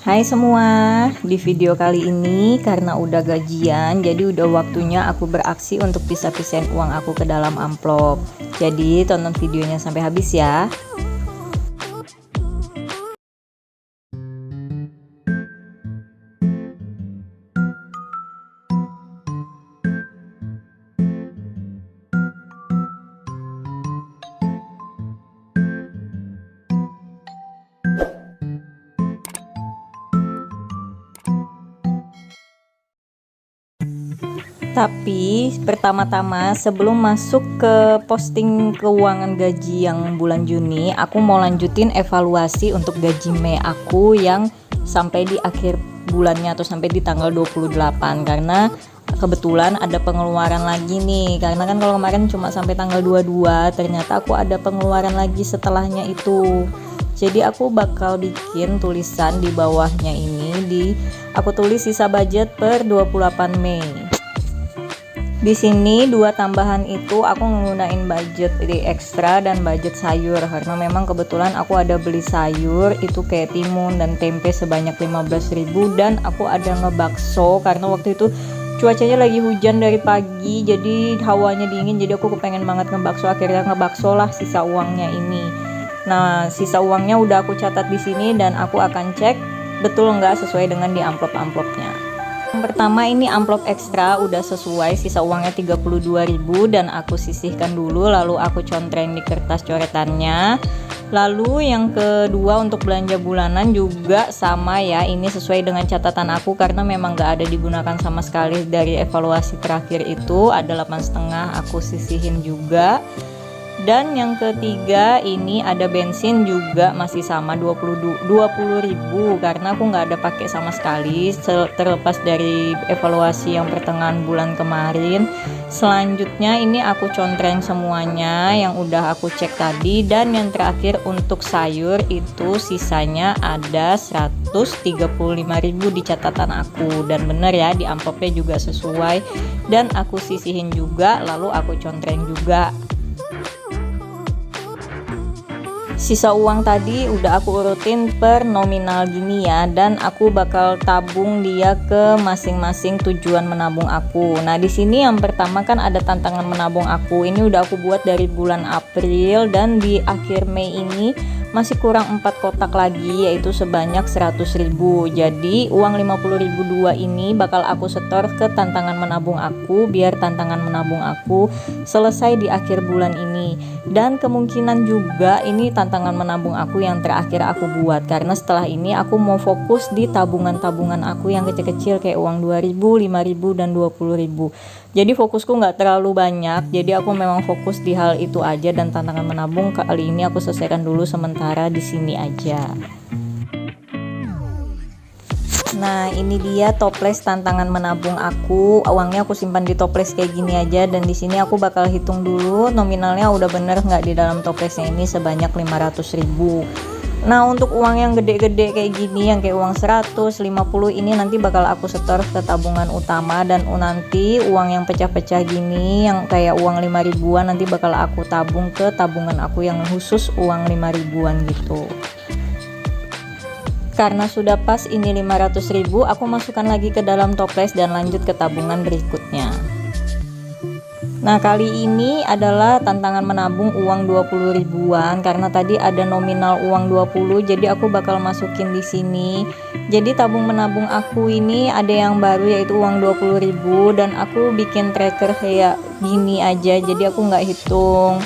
Hai semua, di video kali ini karena udah gajian, jadi udah waktunya aku beraksi untuk pisah-pisahin uang aku ke dalam amplop. Jadi tonton videonya sampai habis ya. Tapi pertama-tama sebelum masuk ke posting keuangan gaji yang bulan Juni, aku mau lanjutin evaluasi untuk gaji Mei aku yang sampai di akhir bulannya atau sampai di tanggal 28, karena kebetulan ada pengeluaran lagi nih. Karena kan kalau kemarin cuma sampai tanggal 22, ternyata aku ada pengeluaran lagi setelahnya itu. Jadi aku bakal bikin tulisan di bawahnya ini, aku tulis sisa budget per 28 Mei. Di sini dua tambahan itu aku menggunakan budget di ekstra dan budget sayur, karena memang kebetulan aku ada beli sayur itu kayak timun dan tempe sebanyak 15.000, dan aku ada ngebakso karena waktu itu cuacanya lagi hujan dari pagi, jadi hawanya dingin, jadi aku kepengen banget ngebakso. Akhirnya ngebakso lah sisa uangnya ini. Nah, sisa uangnya udah aku catat di sini dan aku akan cek betul nggak sesuai dengan di amplop-amplopnya. Yang pertama ini amplop ekstra udah sesuai, sisa uangnya 32.000 dan aku sisihkan dulu, lalu aku contreng di kertas coretannya. Lalu yang kedua untuk belanja bulanan juga sama ya, ini sesuai dengan catatan aku karena memang gak ada digunakan sama sekali dari evaluasi terakhir itu, ada 8,5 aku sisihin juga. Dan yang ketiga ini ada bensin juga masih sama 20.000 karena aku nggak ada pakai sama sekali terlepas dari evaluasi yang pertengahan bulan kemarin. Selanjutnya ini aku contreng semuanya yang udah aku cek tadi, dan yang terakhir untuk sayur itu sisanya ada 135.000 di catatan aku, dan bener ya di amplopnya juga sesuai dan aku sisihin juga, lalu aku contreng juga. Sisa uang tadi udah aku urutin per nominal gini ya, dan aku bakal tabung dia ke masing-masing tujuan menabung aku. Nah, di sini yang pertama kan ada tantangan menabung aku. Ini udah aku buat dari bulan April, dan di akhir Mei ini masih kurang 4 kotak lagi, yaitu sebanyak 100.000. Jadi uang 50.002 ini bakal aku setor ke tantangan menabung aku, biar tantangan menabung aku selesai di akhir bulan ini. Dan kemungkinan juga ini tantangan menabung aku yang terakhir aku buat, karena setelah ini aku mau fokus di tabungan-tabungan aku yang kecil-kecil kayak uang 2.000, 5.000 dan 20.000. Jadi fokusku nggak terlalu banyak, jadi aku memang fokus di hal itu aja, dan tantangan menabung kali ini aku selesaikan dulu sementara di sini aja. Nah, ini dia toples tantangan menabung aku. Uangnya aku simpan di toples kayak gini aja, dan di sini aku bakal hitung dulu nominalnya udah bener nggak di dalam toplesnya ini sebanyak 500.000. Nah, untuk uang yang gede-gede kayak gini, yang kayak uang 100, 50 ini nanti bakal aku setor ke tabungan utama, dan nanti uang yang pecah-pecah gini yang kayak uang 5.000-an nanti bakal aku tabung ke tabungan aku yang khusus uang 5.000-an gitu. Karena sudah pas ini 500.000, aku masukkan lagi ke dalam toples dan lanjut ke tabungan berikutnya. Nah, kali ini adalah tantangan menabung uang 20.000-an karena tadi ada nominal uang 20, jadi aku bakal masukin di sini. Jadi tabung menabung aku ini ada yang baru yaitu uang 20.000, dan aku bikin tracker kayak gini aja. Jadi aku nggak hitung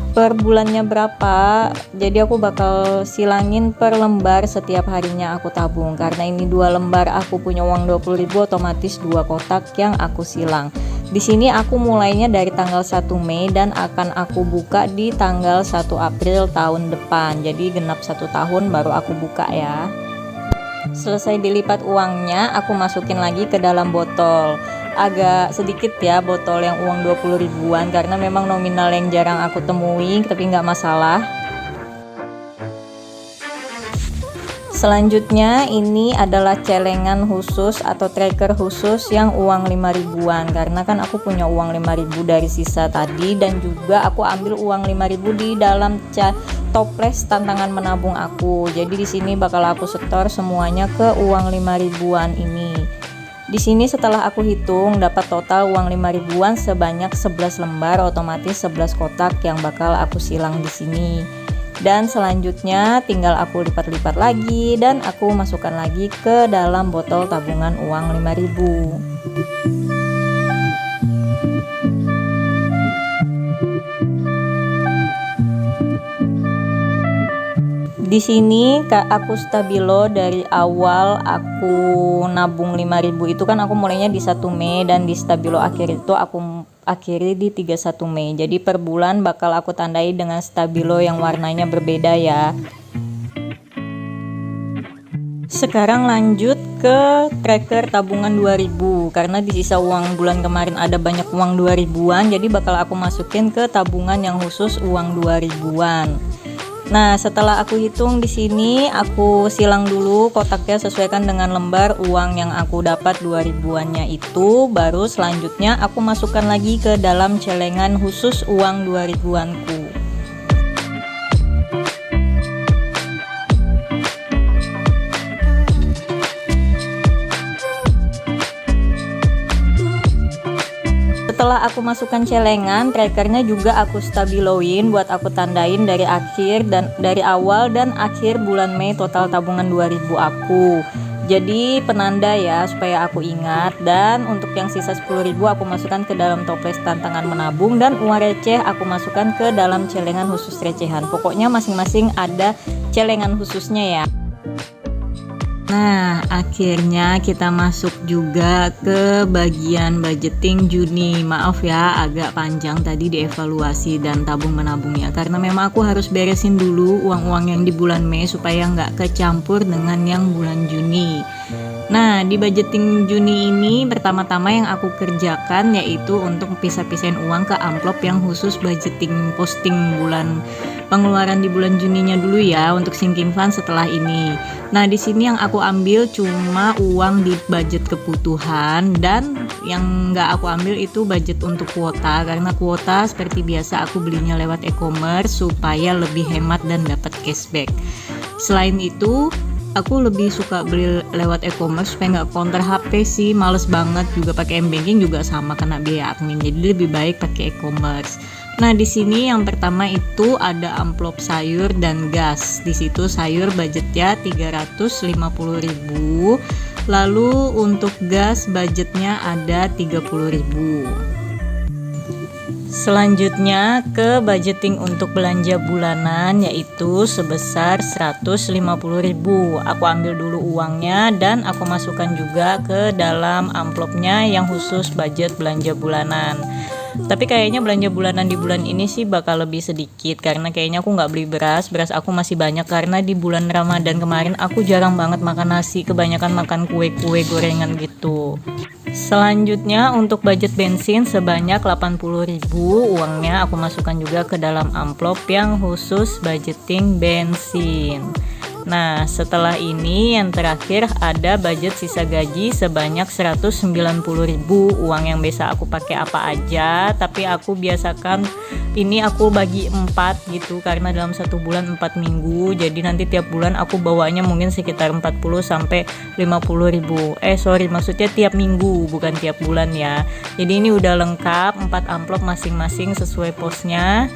per bulannya berapa, jadi aku bakal silangin per lembar setiap harinya aku tabung. Karena ini 2 lembar aku punya uang 20.000, otomatis 2 kotak yang aku silang. Di sini aku mulainya dari tanggal 1 Mei dan akan aku buka di tanggal 1 April tahun depan. Jadi genap 1 tahun baru aku buka ya. Selesai dilipat uangnya, aku masukin lagi ke dalam botol. Agak sedikit ya botol yang uang 20.000-an karena memang nominal yang jarang aku temui, tapi nggak masalah. Selanjutnya ini adalah celengan khusus atau tracker khusus yang uang 5.000-an, karena kan aku punya uang 5.000 dari sisa tadi, dan juga aku ambil uang 5.000 di dalam toples tantangan menabung aku. Jadi di sini bakal aku setor semuanya ke uang 5 ribuan ini. Di sini setelah aku hitung dapat total uang 5 ribuan sebanyak 11 lembar, otomatis 11 kotak yang bakal aku silang di sini. Dan selanjutnya tinggal aku lipat-lipat lagi dan aku masukkan lagi ke dalam botol tabungan uang 5.000. Di sini aku stabilo dari awal aku nabung 5.000 itu kan aku mulainya di 1 Mei dan di stabilo akhir itu aku akhiri di 31 Mei. Jadi per bulan bakal aku tandai dengan stabilo yang warnanya berbeda ya. Sekarang lanjut ke tracker tabungan 2000 karena di sisa uang bulan kemarin ada banyak uang 2000-an, jadi bakal aku masukin ke tabungan yang khusus uang 2000-an. Nah, setelah aku hitung di sini, aku silang dulu kotaknya sesuaikan dengan lembar uang yang aku dapat 2000-annya itu, baru selanjutnya aku masukkan lagi ke dalam celengan khusus uang 2000-anku. Setelah aku masukkan celengan, trackernya juga aku stabiloin buat aku tandain dari akhir dan dari awal dan akhir bulan Mei total tabungan 2000 aku. Jadi penanda ya supaya aku ingat. Dan untuk yang sisa 10.000 aku masukkan ke dalam toples tantangan menabung, dan uang receh aku masukkan ke dalam celengan khusus recehan. Pokoknya masing-masing ada celengan khususnya ya. Nah, akhirnya kita masuk juga ke bagian budgeting Juni. Maaf ya, agak panjang tadi dievaluasi dan tabung menabungnya, karena memang aku harus beresin dulu uang-uang yang di bulan Mei supaya nggak kecampur dengan yang bulan Juni. Nah, di budgeting Juni ini pertama-tama yang aku kerjakan yaitu untuk pisah-pisahin uang ke amplop yang khusus budgeting posting bulan pengeluaran di bulan Juninya dulu ya, untuk sinking fund setelah ini. Nah, di sini yang aku ambil cuma uang di budget kebutuhan, dan yang nggak aku ambil itu budget untuk kuota, karena kuota seperti biasa aku belinya lewat e-commerce supaya lebih hemat dan dapat cashback. Selain itu, aku lebih suka beli lewat e-commerce supaya nggak counter HP sih, males banget juga pakai m-banking juga sama kena biaya admin, jadi lebih baik pakai e-commerce. Nah, di sini yang pertama itu ada amplop sayur dan gas. Di situ sayur budgetnya 350.000. Lalu untuk gas budgetnya ada 30.000. Selanjutnya ke budgeting untuk belanja bulanan yaitu sebesar 150.000. Aku ambil dulu uangnya dan aku masukkan juga ke dalam amplopnya yang khusus budget belanja bulanan. Tapi kayaknya belanja bulanan di bulan ini sih bakal lebih sedikit, karena kayaknya aku nggak beli beras aku masih banyak, karena di bulan Ramadan kemarin aku jarang banget makan nasi, kebanyakan makan kue-kue gorengan gitu. Selanjutnya untuk budget bensin sebanyak 80.000, uangnya aku masukkan juga ke dalam amplop yang khusus budgeting bensin. Nah, setelah ini yang terakhir ada budget sisa gaji sebanyak 190.000, uang yang biasa aku pakai apa aja, tapi aku biasakan ini aku bagi 4 gitu, karena dalam 1 bulan 4 minggu, jadi nanti tiap bulan aku bawanya mungkin sekitar 40 sampai 50.000. Maksudnya tiap minggu bukan tiap bulan ya. Jadi ini udah lengkap 4 amplop masing-masing sesuai posnya.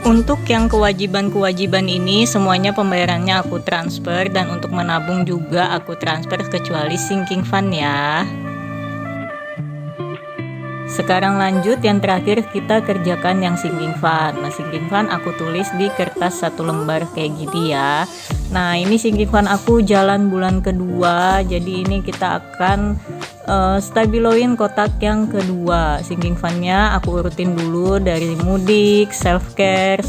Untuk yang kewajiban-kewajiban ini semuanya pembayarannya aku transfer, dan untuk menabung juga aku transfer kecuali sinking fund ya. Sekarang lanjut yang terakhir kita kerjakan yang sinking fund. Nah, sinking fund aku tulis di kertas 1 lembar kayak gini ya. Nah, ini sinking fund aku jalan bulan kedua, jadi ini kita akan stabiloin kotak yang kedua. Sinking fundnya aku urutin dulu dari mudik, self care,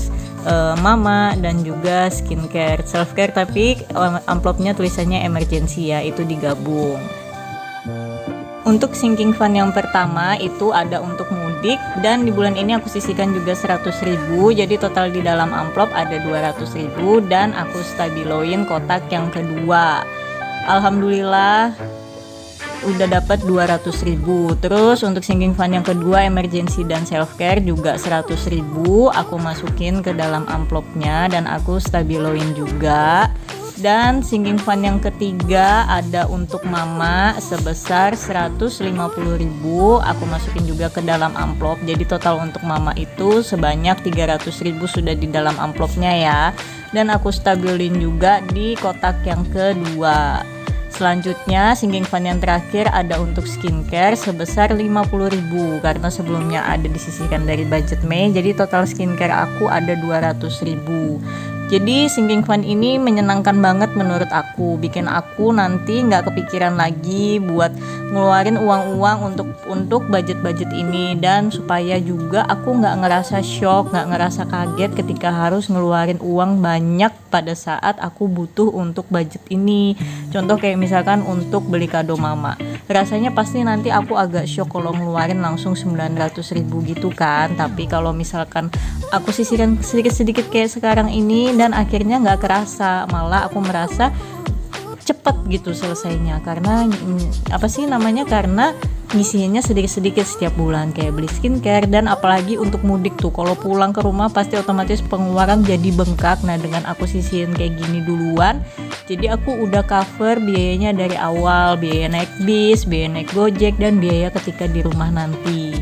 mama, dan juga skincare. Self care tapi amplopnya tulisannya emergency ya, itu digabung. Untuk sinking fund yang pertama itu ada untuk mudik, dan di bulan ini aku sisihkan juga 100.000, jadi total di dalam amplop ada 200.000, dan aku stabiloin kotak yang kedua. Alhamdulillah udah dapat 200.000. Terus untuk sinking fund yang kedua, emergency dan self care juga 100.000 aku masukin ke dalam amplopnya dan aku stabiloin juga. Dan sinking fund yang ketiga ada untuk mama sebesar 150.000, aku masukin juga ke dalam amplop. Jadi total untuk mama itu sebanyak 300.000 sudah di dalam amplopnya ya. Dan aku stabilin juga di kotak yang kedua. Selanjutnya sinking fund yang terakhir ada untuk skincare sebesar 50.000 karena sebelumnya ada disisihkan dari budget Mei. Jadi total skincare aku ada 200.000. Jadi sinking fund ini menyenangkan banget menurut aku, bikin aku nanti nggak kepikiran lagi buat ngeluarin uang-uang untuk budget-budget ini, dan supaya juga aku nggak ngerasa shock, nggak ngerasa kaget ketika harus ngeluarin uang banyak pada saat aku butuh untuk budget ini. Contoh kayak misalkan untuk beli kado mama, rasanya pasti nanti aku agak shock kalau ngeluarin langsung 900.000 gitu kan. Tapi kalau misalkan aku sisihkan sedikit-sedikit kayak sekarang ini, dan akhirnya nggak kerasa, malah aku merasa cepet gitu selesainya karena karena ngisinya sedikit-sedikit setiap bulan, kayak beli skincare. Dan apalagi untuk mudik tuh, kalau pulang ke rumah pasti otomatis pengeluaran jadi bengkak. Nah dengan aku sisihin kayak gini duluan, jadi aku udah cover biayanya dari awal, biaya naik bis, biaya naik gojek, dan biaya ketika di rumah nanti.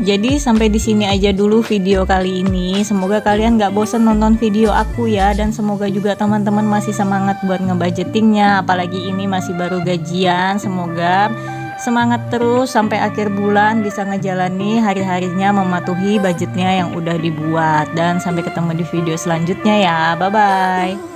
Jadi sampai di sini aja dulu video kali ini. Semoga kalian gak bosen nonton video aku ya, dan semoga juga teman-teman masih semangat buat ngebudgetingnya. Apalagi ini masih baru gajian. Semoga semangat terus sampai akhir bulan bisa ngejalani hari-harinya mematuhi budgetnya yang udah dibuat. Dan sampai ketemu di video selanjutnya ya. Bye bye.